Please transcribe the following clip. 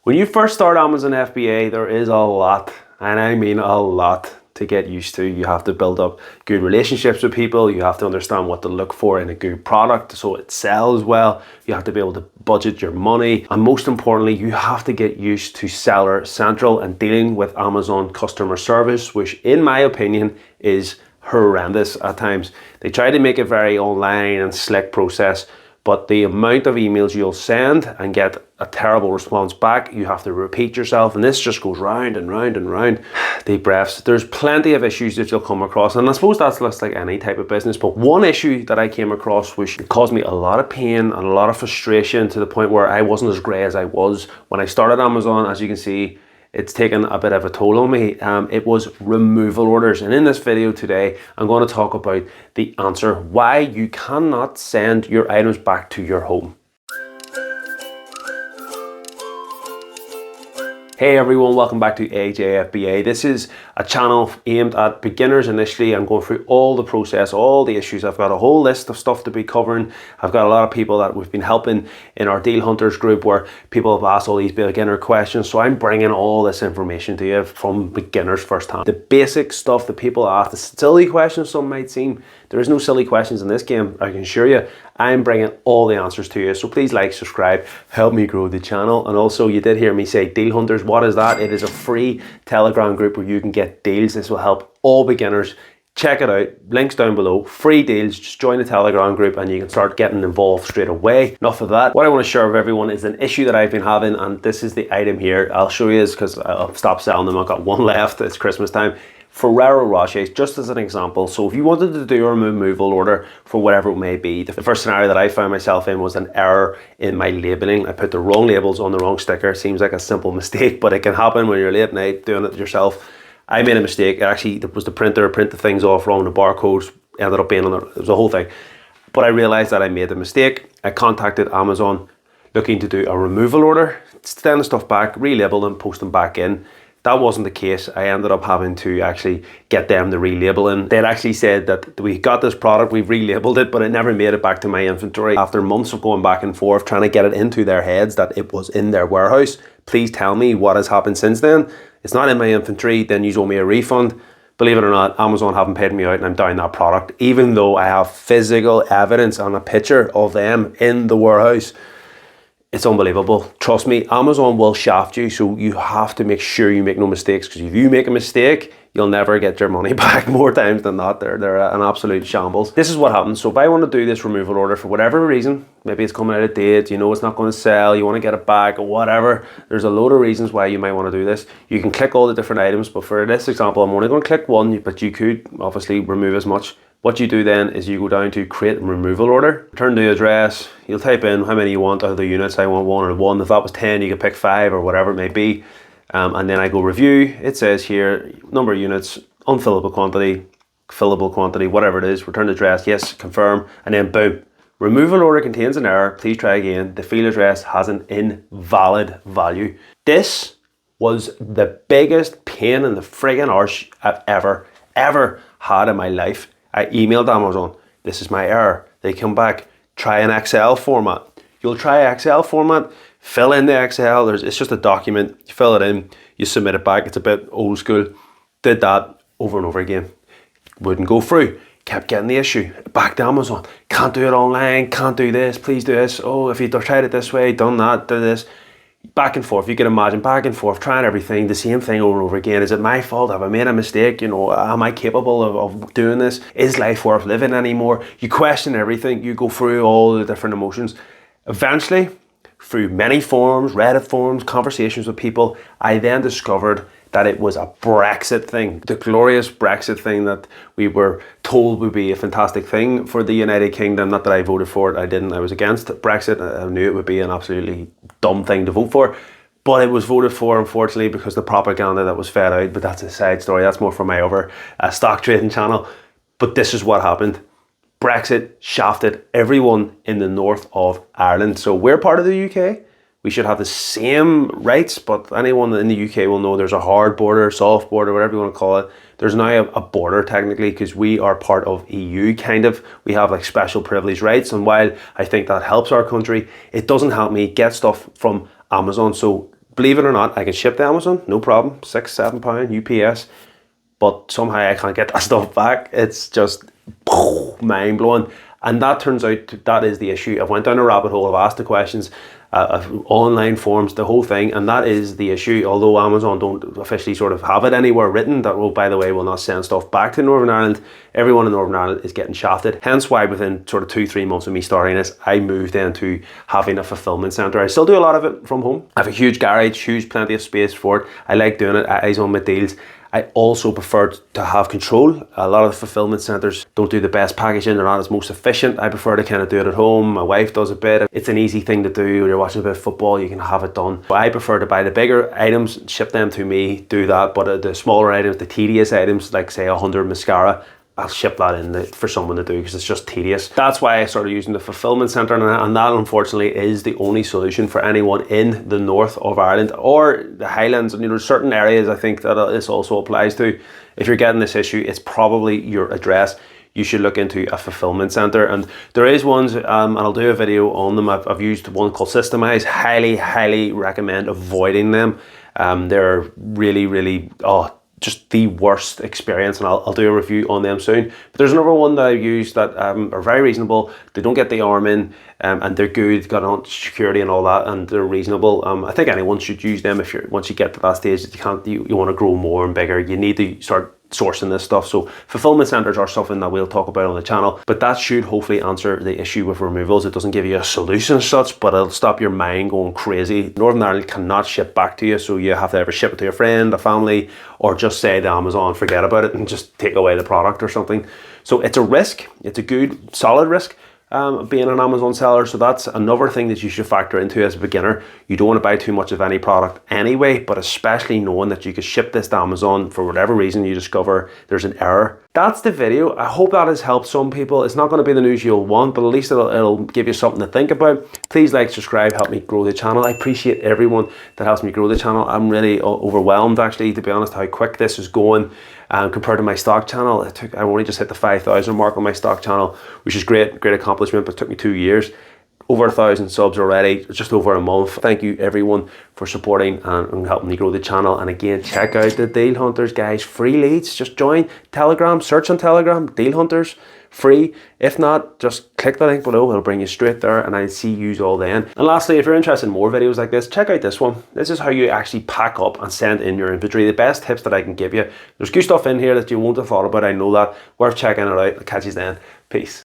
When you first start Amazon FBA, there is a lot, and I mean a lot, to get used to. You have to build up good relationships with people. You have to understand what to look for in a good product so it sells well. You have to be able to budget your money. And most importantly, you have to get used to Seller Central and dealing with Amazon customer service, which in my opinion is horrendous at times. They try to make it very online and slick process, but the amount of emails you'll send and get a terrible response back, you have to repeat yourself, and this just goes round and round and round. Deep breaths. There's plenty of issues that you'll come across, and I suppose that's just like any type of business, but one issue that I came across which caused me a lot of pain and a lot of frustration to the point where I wasn't as grey as I was when I started Amazon. As you can see, it's taken a bit of a toll on me. It was removal orders. And in this video today, I'm going to talk about the answer why you cannot send your items back to your home. Hey everyone, welcome back to AJFBA. This is a channel aimed at beginners initially. I'm going through all the process, all the issues. I've got a whole list of stuff to be covering. I've got a lot of people that we've been helping in our Deal Hunters group where people have asked all these beginner questions. So I'm bringing all this information to you from beginners firsthand. The basic stuff that people ask, the silly questions some might seem. There is no silly questions in this game, I can assure you. I'm bringing all the answers to you. So please like, subscribe, help me grow the channel. And also you did hear me say Deal Hunters. What is that? It is a free Telegram group where you can get deals. This will help all beginners. Check it out, links down below, free deals. Just join the Telegram group and you can start getting involved straight away. Enough of that. What I want to share with everyone is an issue that I've been having, and this is the item here. I'll show you this because I'll stop selling them. I've got one left. It's Christmas time. Ferrero Rochers, just as an example. So if you wanted to do a removal order for whatever it may be, the first scenario that I found myself in was an error in my labeling. I put the wrong labels on the wrong sticker. Seems like a simple mistake, but it can happen when you're late at night doing it yourself. I made a mistake. It was the printer, print the things off wrong, the barcodes ended up being on there. It was a whole thing. But I realized that I made the mistake. I contacted Amazon looking to do a removal order, send the stuff back, relabel them, post them back in. That wasn't the case. I ended up having to actually get them to relabel in. They'd actually said that we got this product, we've relabeled it, but it never made it back to my inventory. After months of going back and forth, trying to get it into their heads that it was in their warehouse. Please tell me what has happened since then. It's not in my inventory, then you owe me a refund. Believe it or not, Amazon haven't paid me out and I'm down that product, even though I have physical evidence and a picture of them in the warehouse. It's unbelievable. Trust me, Amazon will shaft you, so you have to make sure you make no mistakes, because if you make a mistake, you'll never get your money back more times than not. They're an absolute shambles. This is what happens. So if I want to do this removal order for whatever reason, maybe it's coming out of date, you know it's not going to sell, you want to get it back or whatever, there's a load of reasons why you might want to do this. You can click all the different items, but for this example, I'm only going to click one, but you could obviously remove as much. What you do then is you go down to create removal order, return to address, you'll type in how many you want out of the units. I want one or one. If that was 10, you could pick 5 or whatever it may be. And then I go review. It says here, number of units, unfillable quantity, fillable quantity, whatever it is, return address, yes, confirm, and then boom. Removal order contains an error, please try again. The field address has an invalid value. This was the biggest pain in the friggin' arse I've ever had in my life. I emailed Amazon, this is my error. They come back, try an Excel format. You'll try Excel format, fill in the Excel, it's just a document, you fill it in, you submit it back. It's a bit old school. Did that over and over again. Wouldn't go through, kept getting the issue. Back to Amazon, can't do it online, can't do this, please do this. Oh, if you tried it this way, done that, do this. Back and forth, you can imagine, back and forth, trying everything, the same thing over and over again. Is it my fault? Have I made a mistake? You know, am I capable of doing this? Is life worth living anymore? You question everything, you go through all the different emotions. Eventually, through many forums, Reddit forums, conversations with people, I then discovered that it was a Brexit thing, the glorious Brexit thing that we were told would be a fantastic thing for the United Kingdom. Not that I voted for it, I didn't, I was against Brexit. I knew it would be an absolutely dumb thing to vote for, but it was voted for, unfortunately, because the propaganda that was fed out, but that's a side story, that's more for my other stock trading channel. But this is what happened. Brexit shafted everyone in the north of Ireland. So we're part of the UK. We should have the same rights, but anyone in the UK will know there's a hard border, soft border, whatever you want to call it. There's now a border technically because we are part of EU kind of. We have like special privilege rights, and while I think that helps our country, it doesn't help me get stuff from Amazon. So Believe it or not, I can ship to Amazon, no problem, £6-7 UPS, but somehow I can't get that stuff back. It's just mind blowing. And that turns out that is the issue. I've went down a rabbit hole, I've asked the questions, online forums, the whole thing, and that is the issue. Although Amazon don't officially sort of have it anywhere written that, well, by the way, will not send stuff back to Northern Ireland, everyone in Northern Ireland is getting shafted. Hence why within sort of 2-3 months of me starting this, I moved into having a fulfillment centre. I still do a lot of it from home. I have a huge garage, huge plenty of space for it. I like doing it, eyes on my deals. I also prefer to have control. A lot of the fulfillment centres don't do the best packaging, they're not as most efficient. I prefer to kind of do it at home. My wife does a bit. It's an easy thing to do. When you're watching a bit of football, you can have it done. But I prefer to buy the bigger items, ship them to me, do that. But the smaller items, the tedious items, like say 100 mascara, I'll ship that in for someone to do because it's just tedious. That's why I started using the fulfillment centre, and that unfortunately is the only solution for anyone in the north of Ireland or the Highlands. You know, certain areas I think that this also applies to. If you're getting this issue, it's probably your address. You should look into a fulfillment centre, and there is ones, and I'll do a video on them. I've used one called Systemize. Highly recommend avoiding them. They're really just the worst experience, and I'll do a review on them soon. But there's another one that I've used that are very reasonable. They don't get the arm in, and they're good, got on security and all that, and they're reasonable. I think anyone should use them if once you get to that stage that you want to grow more and bigger. You need to start sourcing this stuff. So fulfillment centers are something that we'll talk about on the channel, but that should hopefully answer the issue with removals. It doesn't give you a solution as such, but it'll stop your mind going crazy. Northern Ireland cannot ship back to you, so you have to either ship it to a friend, a family, or just say to Amazon, forget about it and just take away the product or something. So it's a risk. It's a good, solid risk. Being an Amazon seller, so that's another thing that you should factor into as a beginner. You don't want to buy too much of any product anyway, but especially knowing that you could ship this to Amazon for whatever reason you discover there's an error. That's the video. I hope that has helped some people. It's not going to be the news you'll want, but at least it'll give you something to think about. Please like, subscribe, help me grow the channel. I appreciate everyone that helps me grow the channel. I'm really overwhelmed, actually, to be honest, how quick this is going. Compared to my stock channel, I only just hit the 5,000 mark on my stock channel, which is great accomplishment, but it took me 2 years. Over 1,000 subs already, just over a month. Thank you everyone for supporting and helping me grow the channel. And again, check out the Deal Hunters, guys. Free leads, just join Telegram, search on Telegram, Deal Hunters, free. If not, just click the link below, it'll bring you straight there, and I'll see you all then. And lastly, if you're interested in more videos like this, check out this one. This is how you actually pack up and send in your inventory. The best tips that I can give you. There's good stuff in here that you won't have thought about, I know that. Worth checking it out. I'll catch you then. Peace.